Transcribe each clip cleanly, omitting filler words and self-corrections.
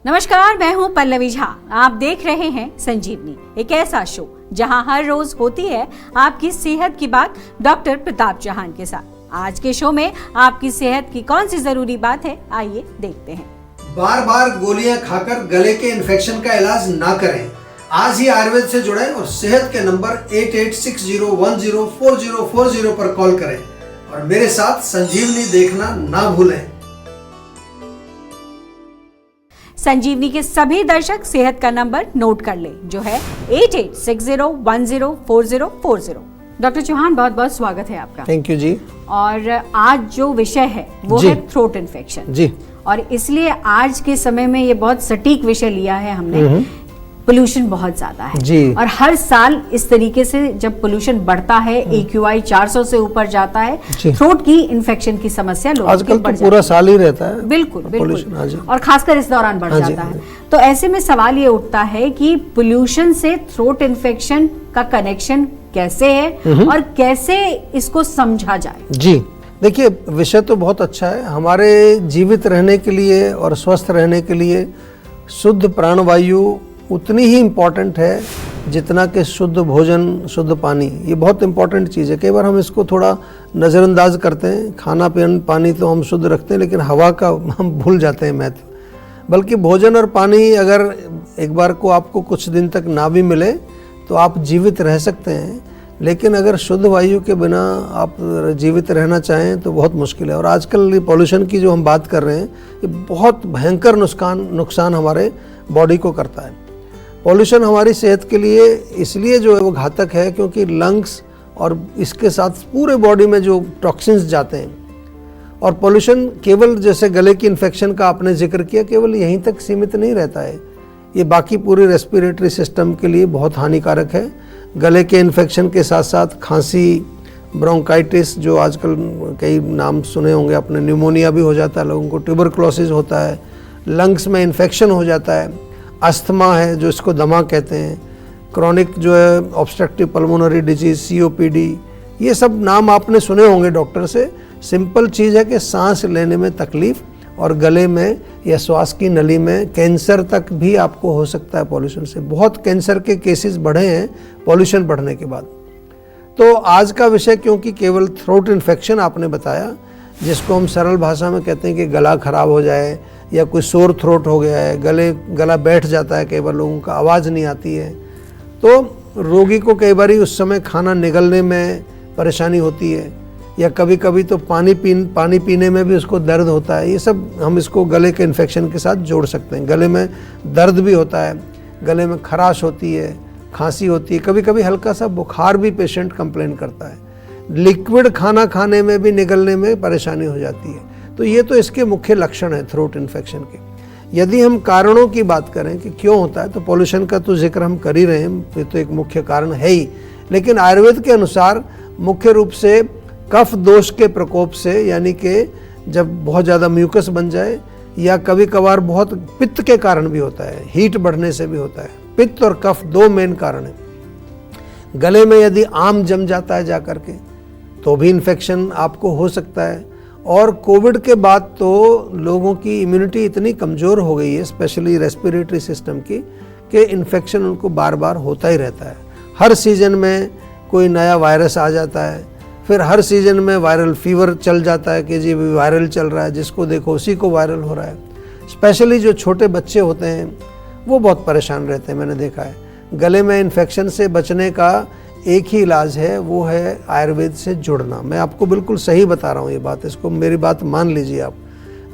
नमस्कार, मैं हूं पल्लवी झा। आप देख रहे हैं संजीवनी, एक ऐसा शो जहां हर रोज होती है आपकी सेहत की बात डॉक्टर प्रताप चौहान के साथ। आज के शो में आपकी सेहत की कौन सी जरूरी बात है, आइए देखते हैं। बार बार गोलियां खाकर गले के इन्फेक्शन का इलाज ना करें। आज ही आयुर्वेद से जुड़ें और सेहत के नंबर 8860104040 पर कॉल करें और मेरे साथ संजीवनी देखना ना भूलें। संजीवनी के सभी दर्शक सेहत का नंबर नोट कर ले, जो है 8860104040। डॉक्टर चौहान, बहुत बहुत स्वागत है आपका। थैंक यू जी। और आज जो विषय है वो है थ्रोट इन्फेक्शन जी, और इसलिए आज के समय में ये बहुत सटीक विषय लिया है हमने। पोल्यूशन बहुत ज्यादा है जी। और हर साल इस तरीके से जब पोल्यूशन बढ़ता है, AQI 400 से ऊपर जाता है, थ्रोट की इन्फेक्शन की समस्या लोगों आजकल तो पूरा साल ही रहता है। बिल्कुल बिल्कुल, और खासकर इस दौरान बढ़ जाता है। तो ऐसे में सवाल ये उठता है कि पोल्यूशन से थ्रोट इन्फेक्शन का कनेक्शन कैसे है और कैसे इसको समझा जाए। जी देखिए, विषय तो बहुत अच्छा है। हमारे जीवित रहने के लिए और स्वस्थ रहने के लिए शुद्ध प्राणवायु उतनी ही इम्पॉर्टेंट है जितना कि शुद्ध भोजन, शुद्ध पानी। ये बहुत इम्पॉर्टेंट चीज़ है। कई बार हम इसको थोड़ा नज़रअंदाज करते हैं। खाना पानी तो हम शुद्ध रखते हैं, लेकिन हवा का हम भूल जाते हैं महत्व। बल्कि भोजन और पानी अगर एक बार को आपको कुछ दिन तक ना भी मिले तो आप जीवित रह सकते हैं, लेकिन अगर शुद्ध वायु के बिना आप जीवित रहना चाहें तो बहुत मुश्किल है। और आजकल पॉल्यूशन की जो हम बात कर रहे हैं, ये बहुत भयंकर नुकसान हमारे बॉडी को करता है। पॉल्यूशन हमारी सेहत के लिए इसलिए जो है वो घातक है क्योंकि लंग्स और इसके साथ पूरे बॉडी में जो टॉक्सिन्स जाते हैं। और पॉल्यूशन केवल जैसे गले की इन्फेक्शन का आपने जिक्र किया, केवल यहीं तक सीमित नहीं रहता है। ये बाकी पूरे रेस्पिरेटरी सिस्टम के लिए बहुत हानिकारक है। गले के इन्फेक्शन के साथ साथ खांसी, ब्रोंकाइटिस, जो आजकल कई नाम सुने होंगे आपने, न्यूमोनिया भी हो जाता है लोगों को, ट्यूबरक्लोसिस होता है, लंग्स में इन्फेक्शन हो जाता है, अस्थमा है जो इसको दमा कहते हैं, क्रॉनिक जो है ऑब्स्ट्रक्टिव पल्मोनरी डिजीज, COPD, ये सब नाम आपने सुने होंगे डॉक्टर से। सिंपल चीज़ है कि सांस लेने में तकलीफ और गले में या श्वास की नली में कैंसर तक भी आपको हो सकता है पॉल्यूशन से। बहुत कैंसर के केसेस बढ़े हैं पॉल्यूशन बढ़ने के बाद। तो आज का विषय, क्योंकि केवल थ्रोट इन्फेक्शन आपने बताया, जिसको हम सरल भाषा में कहते हैं कि गला खराब हो जाए या कोई सोर थ्रोट हो गया है, गला बैठ जाता है, कई बार लोगों का आवाज़ नहीं आती है, तो रोगी को कई बार उस समय खाना निगलने में परेशानी होती है, या कभी कभी तो पानी पीने में भी उसको दर्द होता है। ये सब हम इसको गले के इन्फेक्शन के साथ जोड़ सकते हैं। गले में दर्द भी होता है, गले में खराश होती है, खांसी होती है, कभी कभी हल्का सा बुखार भी पेशेंट कंप्लेन करता है, लिक्विड खाना खाने में भी निगलने में परेशानी हो जाती है। तो ये तो इसके मुख्य लक्षण है थ्रोट इन्फेक्शन के। यदि हम कारणों की बात करें कि क्यों होता है, तो पॉल्यूशन का तो जिक्र हम कर ही रहे हैं, ये तो एक मुख्य कारण है ही। लेकिन आयुर्वेद के अनुसार मुख्य रूप से कफ दोष के प्रकोप से, यानी कि जब बहुत ज़्यादा म्यूकस बन जाए, या कभी कभार बहुत पित्त के कारण भी होता है, हीट बढ़ने से भी होता है। पित्त और कफ दो मेन कारण हैं। गले में यदि आम जम जाता है जा करके तो भी इन्फेक्शन आपको हो सकता है। और कोविड के बाद तो लोगों की इम्यूनिटी इतनी कमज़ोर हो गई है, स्पेशली रेस्पिरेटरी सिस्टम की, कि इन्फेक्शन उनको बार बार होता ही रहता है। हर सीजन में कोई नया वायरस आ जाता है, फिर हर सीजन में वायरल फीवर चल जाता है कि जी वायरल चल रहा है, जिसको देखो उसी को वायरल हो रहा है। स्पेशली जो छोटे बच्चे होते हैं वो बहुत परेशान रहते हैं, मैंने देखा है। गले में इन्फेक्शन से बचने का एक ही इलाज है, वो है आयुर्वेद से जुड़ना। मैं आपको बिल्कुल सही बता रहा हूँ ये बात, इसको मेरी बात मान लीजिए आप।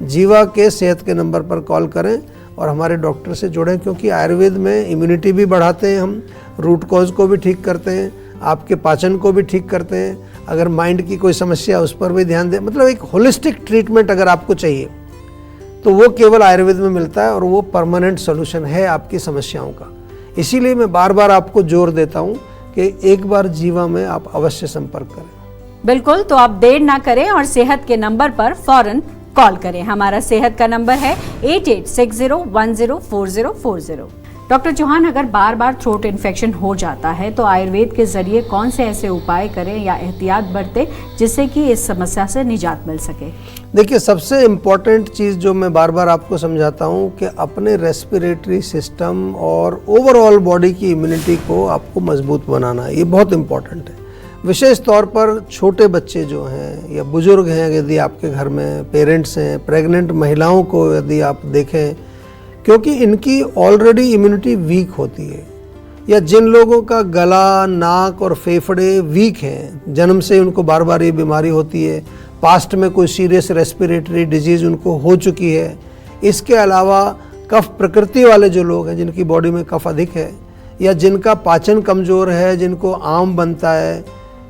जीवा के सेहत के नंबर पर कॉल करें और हमारे डॉक्टर से जुड़ें, क्योंकि आयुर्वेद में इम्यूनिटी भी बढ़ाते हैं हम, रूट कॉज को भी ठीक करते हैं, आपके पाचन को भी ठीक करते हैं। अगर माइंड की कोई समस्या उस पर भी ध्यान दें, मतलब एक होलिस्टिक ट्रीटमेंट अगर आपको चाहिए तो वो केवल आयुर्वेद में मिलता है और वो परमानेंट सोल्यूशन है आपकी समस्याओं का। इसीलिए मैं बार बार आपको जोर देता हूँ कि एक बार जीवा में आप अवश्य संपर्क करें। बिल्कुल, तो आप देर ना करें और सेहत के नंबर पर फौरन कॉल करें। हमारा सेहत का नंबर है 8860104040। डॉक्टर चौहान, अगर बार बार थ्रोट इन्फेक्शन हो जाता है तो आयुर्वेद के जरिए कौन से ऐसे उपाय करें या एहतियात बरतें जिससे कि इस समस्या से निजात मिल सके? देखिए, सबसे इम्पॉर्टेंट चीज़ जो मैं बार बार आपको समझाता हूँ कि अपने रेस्पिरेटरी सिस्टम और ओवरऑल बॉडी की इम्यूनिटी को आपको मजबूत बनाना है। ये बहुत इम्पॉर्टेंट है। विशेष तौर पर छोटे बच्चे जो हैं या बुजुर्ग हैं, यदि आपके घर में पेरेंट्स हैं, प्रेग्नेंट महिलाओं को यदि आप देखें, क्योंकि इनकी ऑलरेडी इम्यूनिटी वीक होती है, या जिन लोगों का गला, नाक और फेफड़े वीक हैं, जन्म से उनको बार बार ये बीमारी होती है, पास्ट में कोई सीरियस रेस्पिरेटरी डिजीज़ उनको हो चुकी है, इसके अलावा कफ प्रकृति वाले जो लोग हैं जिनकी बॉडी में कफ अधिक है, या जिनका पाचन कमज़ोर है, जिनको आम बनता है,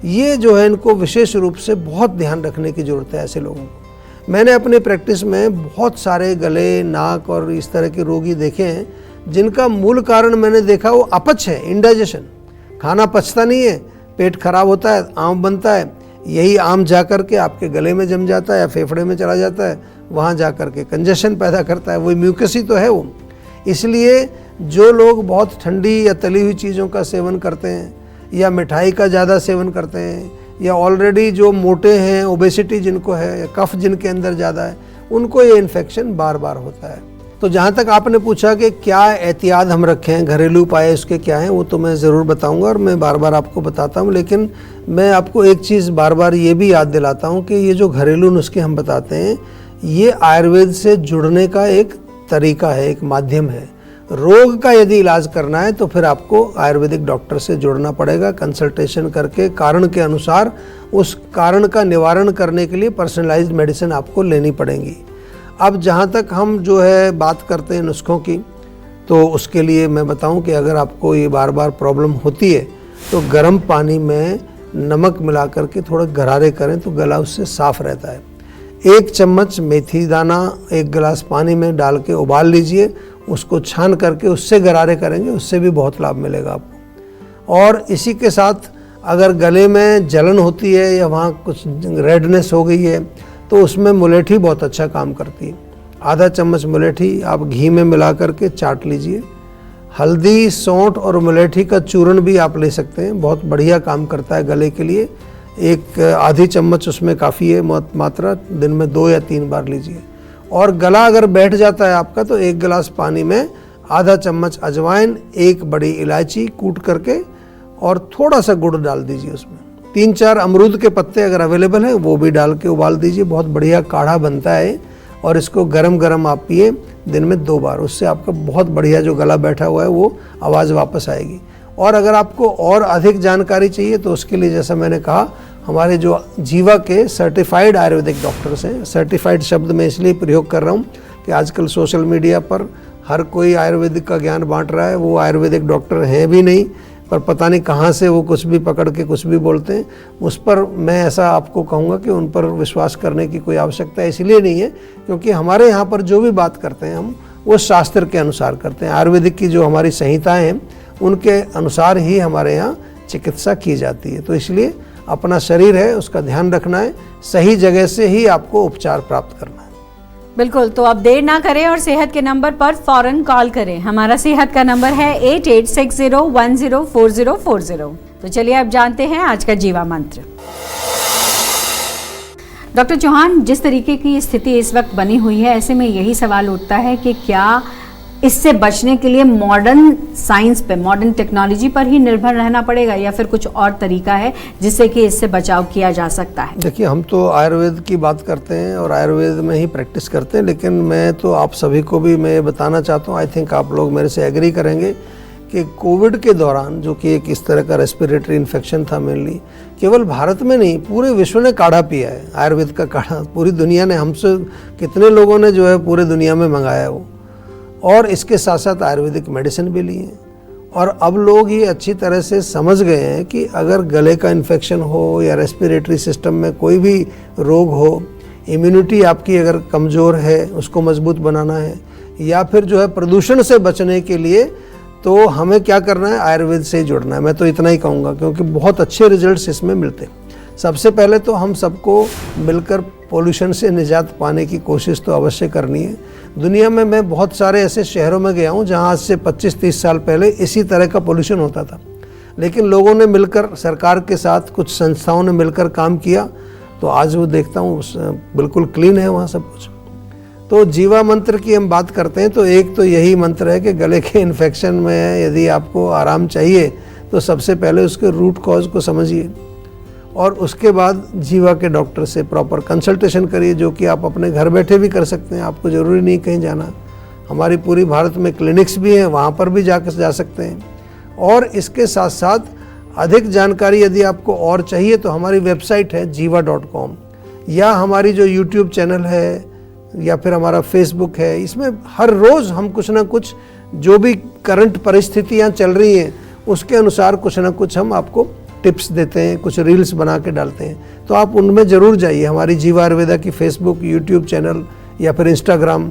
ये जो है इनको विशेष रूप से बहुत ध्यान रखने की ज़रूरत है। ऐसे लोगों को मैंने अपने प्रैक्टिस में बहुत सारे गले, नाक और इस तरह के रोगी देखे हैं जिनका मूल कारण मैंने देखा वो अपच है, इंडाइजेशन। खाना पचता नहीं है, पेट खराब होता है, आम बनता है, यही आम जा कर के आपके गले में जम जाता है या फेफड़े में चला जाता है, वहाँ जा कर के कंजेशन पैदा करता है। वो म्यूकस ही तो है वो। इसलिए जो लोग बहुत ठंडी या तली हुई चीज़ों का सेवन करते हैं या मिठाई का ज़्यादा सेवन करते हैं, या ऑलरेडी जो मोटे हैं, ओबेसिटी जिनको है, या कफ जिनके अंदर ज़्यादा है, उनको ये इन्फेक्शन बार बार होता है। तो जहाँ तक आपने पूछा कि क्या एहतियात हम रखें, घरेलू उपाय उसके क्या हैं, वो तो मैं ज़रूर बताऊंगा और मैं बार बार आपको बताता हूँ। लेकिन मैं आपको एक चीज़ बार बार ये भी याद दिलाता हूँ कि ये जो घरेलू नुस्खे हम बताते हैं, ये आयुर्वेद से जुड़ने का एक तरीका है, एक माध्यम है। रोग का यदि इलाज करना है तो फिर आपको आयुर्वेदिक डॉक्टर से जुड़ना पड़ेगा, कंसल्टेशन करके कारण के अनुसार उस कारण का निवारण करने के लिए पर्सनलाइज्ड मेडिसिन आपको लेनी पड़ेगी। अब जहाँ तक हम जो है बात करते हैं नुस्खों की, तो उसके लिए मैं बताऊं कि अगर आपको ये बार बार प्रॉब्लम होती है तो गर्म पानी में नमक मिला करके थोड़ा गरारे करें तो गला उससे साफ़ रहता है। 1 चम्मच मेथी दाना 1 गिलास पानी में डाल के उबाल लीजिए, उसको छान करके उससे गरारे करेंगे, उससे भी बहुत लाभ मिलेगा आपको। और इसी के साथ अगर गले में जलन होती है या वहाँ कुछ रेडनेस हो गई है तो उसमें मुलेठी बहुत अच्छा काम करती है। आधा चम्मच मुलेठी आप घी में मिला करके चाट लीजिए। हल्दी, सौंठ और मुलेठी का चूर्ण भी आप ले सकते हैं, बहुत बढ़िया काम करता है गले के लिए। एक आधी चम्मच उसमें काफ़ी है मात्रा, दिन में 2 या 3 बार लीजिए। और गला अगर बैठ जाता है आपका तो 1 गिलास पानी में आधा चम्मच अजवाइन, 1 बड़ी इलायची कूट करके और थोड़ा सा गुड़ डाल दीजिए उसमें। 3-4 अमरूद के पत्ते अगर अवेलेबल है वो भी डाल के उबाल दीजिए, बहुत बढ़िया काढ़ा बनता है। और इसको गरम गरम आप पिए दिन में 2 बार, उससे आपका बहुत बढ़िया जो गला बैठा हुआ है वो आवाज़ वापस आएगी। और अगर आपको और अधिक जानकारी चाहिए तो उसके लिए जैसा मैंने कहा, हमारे जो जीवा के सर्टिफाइड आयुर्वेदिक डॉक्टर्स हैं, सर्टिफाइड शब्द मैं इसलिए प्रयोग कर रहा हूँ कि आजकल सोशल मीडिया पर हर कोई आयुर्वेदिक का ज्ञान बांट रहा है, वो आयुर्वेदिक डॉक्टर हैं भी नहीं, पर पता नहीं कहाँ से वो कुछ भी पकड़ के कुछ भी बोलते हैं। उस पर मैं ऐसा आपको कहूँगा कि उन पर विश्वास करने की कोई आवश्यकता इसलिए नहीं है क्योंकि हमारे यहाँ पर जो भी बात करते हैं हम वो शास्त्र के अनुसार करते हैं। आयुर्वेदिक की जो हमारी संहिताएँ हैं उनके अनुसार ही हमारे यहाँ चिकित्सा की जाती है। तो इसलिए अपना शरीर है उसका ध्यान रखना है, सही जगह से ही आपको उपचार प्राप्त करना है। बिल्कुल, तो अब देर ना करें और सेहत के नंबर पर फौरन कॉल करें। हमारा सेहत का नंबर है 8860104040। तो चलिए अब जानते हैं आज का जीवा मंत्र। डॉक्टर चौहान, जिस तरीके की स्थिति इस वक्त बनी हुई है, ऐसे में यही सवाल उठता है कि क्या इससे बचने के लिए मॉडर्न साइंस पे, मॉडर्न टेक्नोलॉजी पर ही निर्भर रहना पड़ेगा या फिर कुछ और तरीका है जिससे कि इससे बचाव किया जा सकता है? देखिए, हम तो आयुर्वेद की बात करते हैं और आयुर्वेद में ही प्रैक्टिस करते हैं, लेकिन मैं तो आप सभी को भी मैं बताना चाहता हूँ, आई थिंक आप लोग मेरे से एग्री करेंगे कि कोविड के दौरान, जो कि एक इस तरह का रेस्पिरेटरी इन्फेक्शन था मेनली, केवल भारत में नहीं पूरे विश्व ने काढ़ा पिया है, आयुर्वेद का काढ़ा। पूरी दुनिया ने, हमसे कितने लोगों ने जो है पूरे दुनिया में मंगाया है वो। और इसके साथ साथ आयुर्वेदिक मेडिसिन भी ली है। और अब लोग ये अच्छी तरह से समझ गए हैं कि अगर गले का इन्फेक्शन हो या रेस्पिरेटरी सिस्टम में कोई भी रोग हो, इम्यूनिटी आपकी अगर कमज़ोर है उसको मजबूत बनाना है, या फिर जो है प्रदूषण से बचने के लिए, तो हमें क्या करना है, आयुर्वेद से ही जुड़ना है। मैं तो इतना ही कहूँगा क्योंकि बहुत अच्छे रिजल्ट्स इसमें मिलते हैं। सबसे पहले तो हम सबको मिलकर पोल्यूशन से निजात पाने की कोशिश तो अवश्य करनी है। दुनिया में मैं बहुत सारे ऐसे शहरों में गया हूँ जहाँ आज से 25-30 साल पहले इसी तरह का पोल्यूशन होता था, लेकिन लोगों ने मिलकर, सरकार के साथ कुछ संस्थाओं ने मिलकर काम किया, तो आज वो देखता हूँ बिल्कुल क्लीन है वहाँ सब कुछ। तो जीवा मंत्र की हम बात करते हैं तो एक तो यही मंत्र है कि गले के इन्फेक्शन में यदि आपको आराम चाहिए तो सबसे पहले उसके रूट कॉज को समझिए और उसके बाद जीवा के डॉक्टर से प्रॉपर कंसल्टेशन करिए, जो कि आप अपने घर बैठे भी कर सकते हैं, आपको ज़रूरी नहीं कहीं जाना। हमारी पूरी भारत में क्लिनिक्स भी हैं, वहाँ पर भी जा सकते हैं। और इसके साथ साथ अधिक जानकारी यदि आपको और चाहिए तो हमारी वेबसाइट है jiva.com, या हमारी जो यूट्यूब चैनल है या फिर हमारा फेसबुक है, इसमें हर रोज़ हम कुछ ना कुछ जो भी करंट परिस्थितियाँ चल रही हैं उसके अनुसार कुछ ना कुछ हम आपको टिप्स देते हैं, कुछ रील्स बना के डालते हैं, तो आप उनमें ज़रूर जाइए, हमारी जीवा आयुर्वेदा की फेसबुक, यूट्यूब चैनल या फिर इंस्टाग्राम।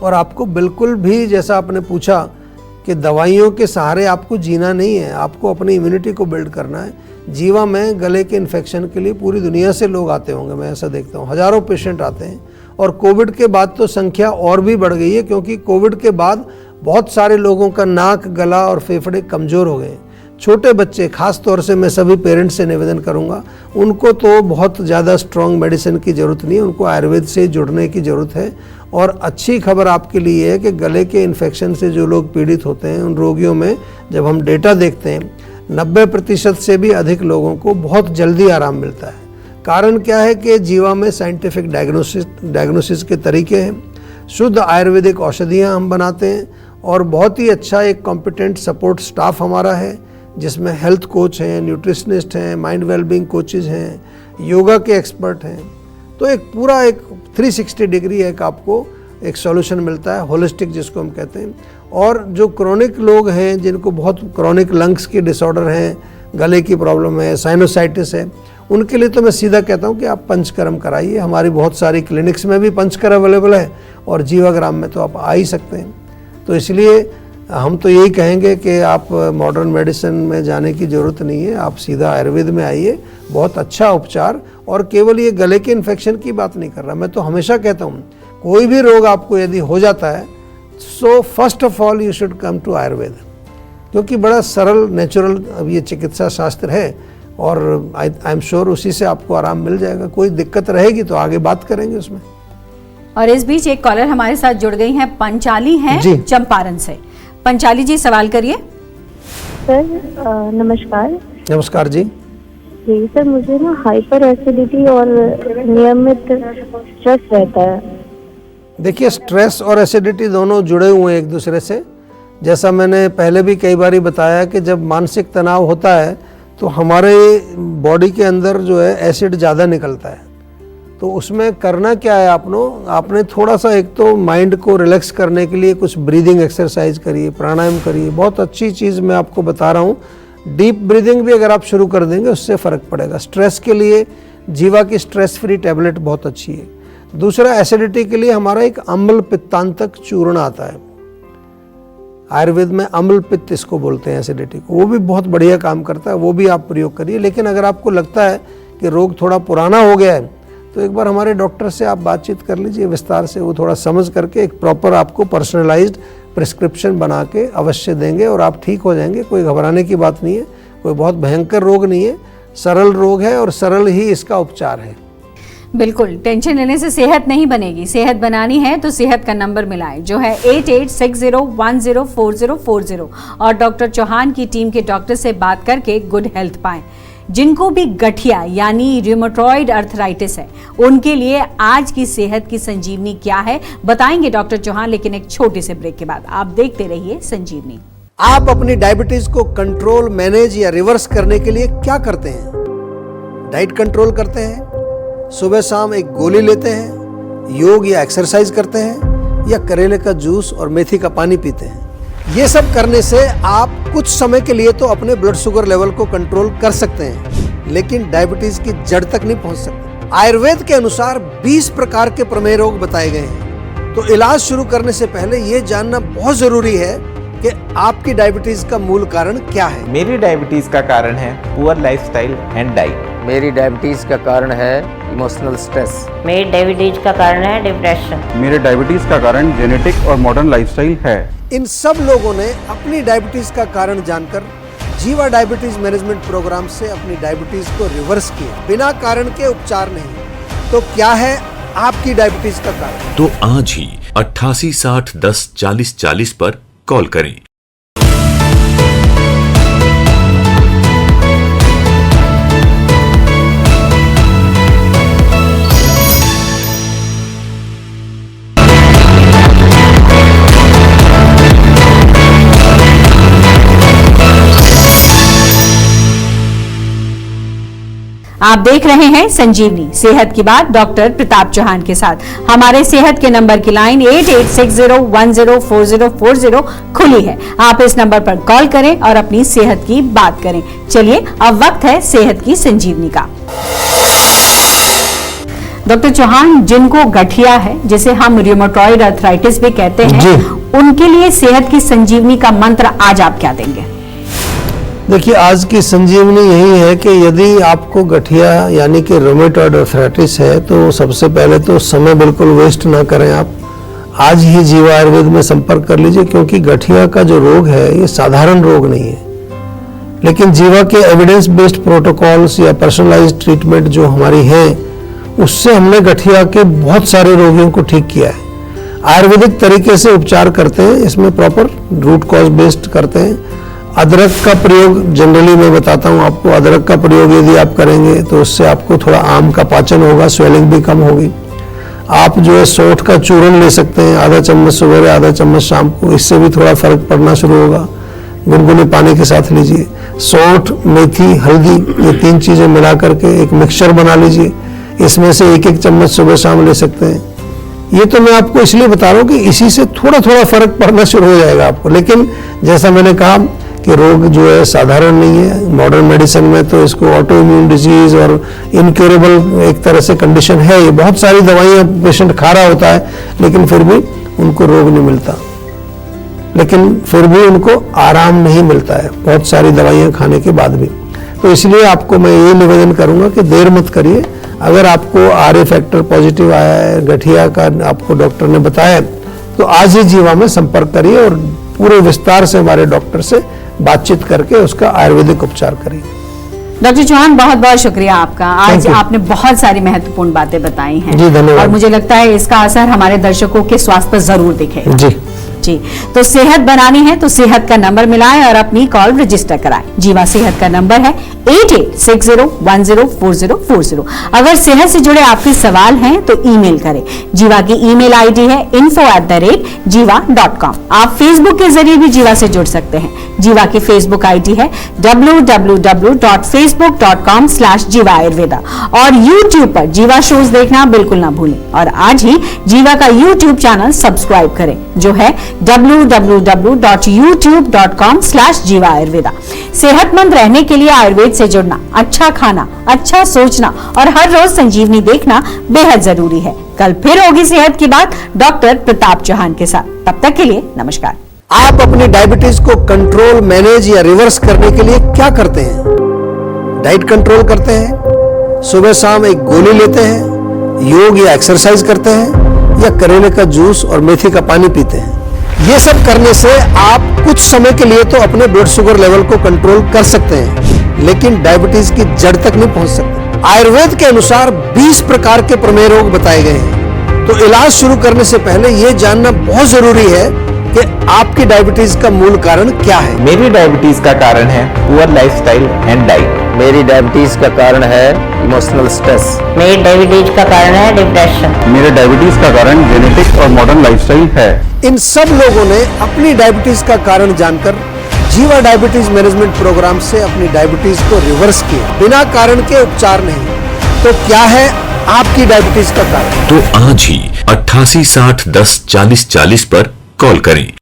और आपको बिल्कुल भी, जैसा आपने पूछा कि दवाइयों के सहारे आपको जीना नहीं है, आपको अपनी इम्यूनिटी को बिल्ड करना है। जीवा में गले के इन्फेक्शन के लिए पूरी दुनिया से लोग आते होंगे, मैं ऐसा देखता हूँ, हज़ारों पेशेंट आते हैं। और कोविड के बाद तो संख्या और भी बढ़ गई है, क्योंकि कोविड के बाद बहुत सारे लोगों का नाक, गला और फेफड़े कमज़ोर हो गए। छोटे बच्चे, खास तौर से मैं सभी पेरेंट्स से निवेदन करूंगा, उनको तो बहुत ज़्यादा स्ट्रॉन्ग मेडिसिन की ज़रूरत नहीं है, उनको आयुर्वेद से जुड़ने की ज़रूरत है। और अच्छी खबर आपके लिए है कि गले के इन्फेक्शन से जो लोग पीड़ित होते हैं, उन रोगियों में जब हम डेटा देखते हैं 90% से भी अधिक लोगों को बहुत जल्दी आराम मिलता है। कारण क्या है कि जीवा में साइंटिफिक डायग्नोसिस के तरीके हैं, शुद्ध आयुर्वेदिक औषधियाँ हम बनाते हैं और बहुत ही अच्छा एक कॉम्पिटेंट सपोर्ट स्टाफ हमारा है, जिसमें हेल्थ कोच हैं, न्यूट्रिशनिस्ट हैं, माइंड वेलबींग कोचेज़ हैं, योगा के एक्सपर्ट हैं। तो एक पूरा एक 360 डिग्री एक आपको एक सॉल्यूशन मिलता है, होलिस्टिक जिसको हम कहते हैं। और जो क्रोनिक लोग हैं, जिनको बहुत क्रोनिक लंग्स की डिसऑर्डर हैं, गले की प्रॉब्लम है, साइनोसाइटिस है, उनके लिए तो मैं सीधा कहता हूँ कि आप पंचकर्म कराइए। हमारी बहुत सारी क्लिनिक्स में भी पंचकर्म अवेलेबल है और जीवाग्राम में तो आप आ ही सकते हैं। तो इसलिए हम तो यही कहेंगे कि आप मॉडर्न मेडिसिन में जाने की ज़रूरत नहीं है, आप सीधा आयुर्वेद में आइए, बहुत अच्छा उपचार। और केवल ये गले के इन्फेक्शन की बात नहीं कर रहा, मैं तो हमेशा कहता हूँ कोई भी रोग आपको यदि हो जाता है, so first of all you should come to Ayurveda, क्योंकि बड़ा सरल, नेचुरल अब ये चिकित्सा शास्त्र है और आई एम श्योर उसी से आपको आराम मिल जाएगा। कोई दिक्कत रहेगी तो आगे बात करेंगे उसमें। और इस बीच एक कॉलर हमारे साथ जुड़ गई हैं, पंचाली हैं चंपारण से। पंचाली जी, सवाल करिए। सर नमस्कार। नमस्कार जी। जी सर, मुझे ना हाइपर एसिडिटी और नियमित स्ट्रेस रहता है। देखिए, स्ट्रेस और एसिडिटी दोनों जुड़े हुए हैं एक दूसरे से। जैसा मैंने पहले भी कई बार बताया कि जब मानसिक तनाव होता है तो हमारे बॉडी के अंदर जो है एसिड ज़्यादा निकलता है। तो उसमें करना क्या है, आपने थोड़ा सा, एक तो माइंड को रिलैक्स करने के लिए कुछ ब्रीदिंग एक्सरसाइज करिए, प्राणायाम करिए। बहुत अच्छी चीज़ मैं आपको बता रहा हूँ, डीप ब्रीदिंग भी अगर आप शुरू कर देंगे उससे फ़र्क पड़ेगा। स्ट्रेस के लिए जीवा की स्ट्रेस फ्री टैबलेट बहुत अच्छी है। दूसरा, एसिडिटी के लिए हमारा एक अम्ल पित्तांतक चूर्ण आता है, आयुर्वेद में अम्ल पित्त इसको बोलते हैं एसिडिटी को, वो भी बहुत बढ़िया काम करता है, वो भी आप प्रयोग करिए। लेकिन अगर आपको लगता है कि रोग थोड़ा पुराना हो गया है तो एक बार हमारे डॉक्टर से आप बातचीत कर लीजिए विस्तार से, वो थोड़ा समझ करके एक प्रॉपर आपको पर्सनलाइज्ड प्रिस्क्रिप्शन बना के अवश्य देंगे और आप ठीक हो जाएंगे। कोई घबराने की बात नहीं है, कोई बहुत भयंकर रोग नहीं है, सरल रोग है और सरल ही इसका उपचार है। बिल्कुल, टेंशन लेने से सेहत नहीं बनेगी। सेहत बनानी है तो सेहत का नंबर मिलाएं, जो है 8860104040, और डॉक्टर चौहान की टीम के डॉक्टर से बात करके गुड हेल्थ पाएं। जिनको भी गठिया यानी रूमेटॉइड अर्थराइटिस है, उनके लिए आज की सेहत की संजीवनी क्या है बताएंगे डॉक्टर चौहान, लेकिन एक छोटे से ब्रेक के बाद। आप देखते रहिए संजीवनी। आप अपनी डायबिटीज को कंट्रोल, मैनेज या रिवर्स करने के लिए क्या करते हैं? डाइट कंट्रोल करते हैं, सुबह शाम एक गोली लेते हैं, योग या एक्सरसाइज करते हैं, या करेले का जूस और मेथी का पानी पीते हैं। ये सब करने से आप कुछ समय के लिए तो अपने ब्लड शुगर लेवल को कंट्रोल कर सकते हैं, लेकिन डायबिटीज की जड़ तक नहीं पहुंच सकते। आयुर्वेद के अनुसार 20 प्रकार के प्रमेय रोग बताए गए हैं। तो इलाज शुरू करने से पहले ये जानना बहुत जरूरी है कि आपकी डायबिटीज का मूल कारण क्या है। मेरी डायबिटीज का कारण है पुअर लाइफस्टाइल एंड डाइट। मेरी डायबिटीज का कारण है इमोशनल स्ट्रेस। मेरी डायबिटीज का कारण है डिप्रेशन। मेरे डायबिटीज का कारण जेनेटिक और मॉडर्न लाइफस्टाइल है। इन सब लोगों ने अपनी डायबिटीज का कारण जानकर जीवा डायबिटीज मैनेजमेंट प्रोग्राम से अपनी डायबिटीज को रिवर्स किया, बिना कारण के उपचार नहीं। तो क्या है आपकी डायबिटीज का कारण? तो आज ही 88 60 10 40 40 पर कॉल करें। आप देख रहे हैं संजीवनी सेहत की बात डॉक्टर प्रताप चौहान के साथ। हमारे सेहत के नंबर की लाइन 8860104040 खुली है। आप इस नंबर पर कॉल करें और अपनी सेहत की बात करें। चलिए अब वक्त है सेहत की संजीवनी का। डॉक्टर चौहान, जिनको गठिया है, जिसे हम रियोमेटॉइड अर्थराइटिस भी कहते हैं, उनके लिए सेहत की संजीवनी का मंत्र आज आप क्या देंगे? देखिए, आज की संजीवनी यही है कि यदि आपको गठिया यानी कि रोमेटॉइड अर्थराइटिस है तो सबसे पहले तो समय बिल्कुल वेस्ट ना करें। आप आज ही जीवा आयुर्वेद में संपर्क कर लीजिए, क्योंकि गठिया का जो रोग है ये साधारण रोग नहीं है। लेकिन जीवा के एविडेंस बेस्ड प्रोटोकॉल्स या पर्सनलाइज्ड ट्रीटमेंट जो हमारी है, उससे हमने गठिया के बहुत सारे रोगियों को ठीक किया है। आयुर्वेदिक तरीके से उपचार करते हैं, इसमें प्रॉपर रूट कॉज बेस्ड करते हैं। अदरक का प्रयोग जनरली मैं बताता हूँ आपको, अदरक का प्रयोग यदि आप करेंगे तो उससे आपको थोड़ा आम का पाचन होगा, स्वेलिंग भी कम होगी। आप जो है सौंठ का चूर्ण ले सकते हैं, आधा चम्मच सुबह आधा चम्मच शाम को, इससे भी थोड़ा फर्क पड़ना शुरू होगा। गुनगुने पानी के साथ लीजिए। सौंठ, मेथी, हल्दी, ये 3 चीजें मिला करके एक मिक्सचर बना लीजिए। इसमें से 1-1 चम्मच सुबह शाम ले सकते हैं। ये तो मैं आपको इसलिए बता रहा हूँ कि इसी से थोड़ा थोड़ा फर्क पड़ना शुरू हो जाएगा आपको। लेकिन जैसा मैंने कहा कि रोग जो है साधारण नहीं है। मॉडर्न मेडिसिन में तो इसको ऑटो इम्यून डिजीज और इनक्योरेबल एक तरह से कंडीशन है। ये बहुत सारी दवाइयाँ पेशेंट खा रहा होता है, लेकिन फिर भी उनको रोग नहीं मिलता, लेकिन फिर भी उनको आराम नहीं मिलता है बहुत सारी दवाइयाँ खाने के बाद भी। तो इसलिए आपको मैं ये निवेदन करूँगा कि देर मत करिए। अगर आपको RA फैक्टर पॉजिटिव आया है, गठिया का आपको डॉक्टर ने बताया, तो आज ही जीवा में संपर्क करिए और पूरे विस्तार से हमारे डॉक्टर से बातचीत करके उसका आयुर्वेदिक उपचार करिए। डॉक्टर चौहान, बहुत बहुत शुक्रिया आपका। आज आपने बहुत सारी महत्वपूर्ण बातें बताई हैं। जी, धन्यवाद। और मुझे लगता है इसका असर हमारे दर्शकों के स्वास्थ्य पर जरूर दिखेगा। जी जी, तो सेहत बनानी है तो सेहत का नंबर मिलाएं और अपनी कॉल रजिस्टर कराएं। जीवा सेहत का नंबर है 8860104040। अगर सेहत से जुड़े आपके सवाल हैं तो ईमेल करें। जीवा की ईमेल आईडी है info@jiva.com। आप फेसबुक के जरिए भी जीवा से जुड़ सकते हैं। जीवा की फेसबुक आईडी है www.facebook.com/jiva ayurveda। और YouTube पर जीवा शोज देखना बिल्कुल ना भूलें। और आज ही जीवा का YouTube चैनल सब्सक्राइब करें, जो है www.youtube.com/jiva ayurveda। सेहतमंद रहने के लिए आयुर्वेद से जुड़ना, अच्छा खाना, अच्छा सोचना और हर रोज संजीवनी देखना बेहद जरूरी है। कल फिर होगी सेहत की बात डॉक्टर प्रताप चौहान के साथ। तब तक के लिए नमस्कार। आप अपनी डायबिटीज को कंट्रोल, मैनेज या रिवर्स करने के लिए क्या करते हैं? डाइट कंट्रोल करते हैं, सुबह शाम एक गोली लेते हैं, योग या एक्सरसाइज करते हैं, या करेले का जूस और मेथी का पानी पीते हैं? ये सब करने से आप कुछ समय के लिए तो अपने ब्लड शुगर लेवल को कंट्रोल कर सकते हैं, लेकिन डायबिटीज की जड़ तक नहीं पहुंच सकते। आयुर्वेद के अनुसार 20 प्रकार के प्रमेय रोग बताए गए हैं। तो इलाज शुरू करने से पहले ये जानना बहुत जरूरी है कि आपकी डायबिटीज का मूल कारण क्या है। मेरी डायबिटीज का कारण है पुअर लाइफस्टाइल एंड डाइट। मेरी डायबिटीज का कारण है इमोशनल स्ट्रेस। मेरी डायबिटीज का कारण है डिप्रेशन। मेरे डायबिटीज का कारण जेनेटिक और मॉडर्न लाइफस्टाइल है। इन सब लोगों ने अपनी डायबिटीज का कारण जानकर जीवा डायबिटीज मैनेजमेंट प्रोग्राम से अपनी डायबिटीज को रिवर्स किया, बिना कारण के उपचार नहीं। तो क्या है आपकी डायबिटीज का कारण? तो आज ही 88 60 10 40 40 पर कॉल करें।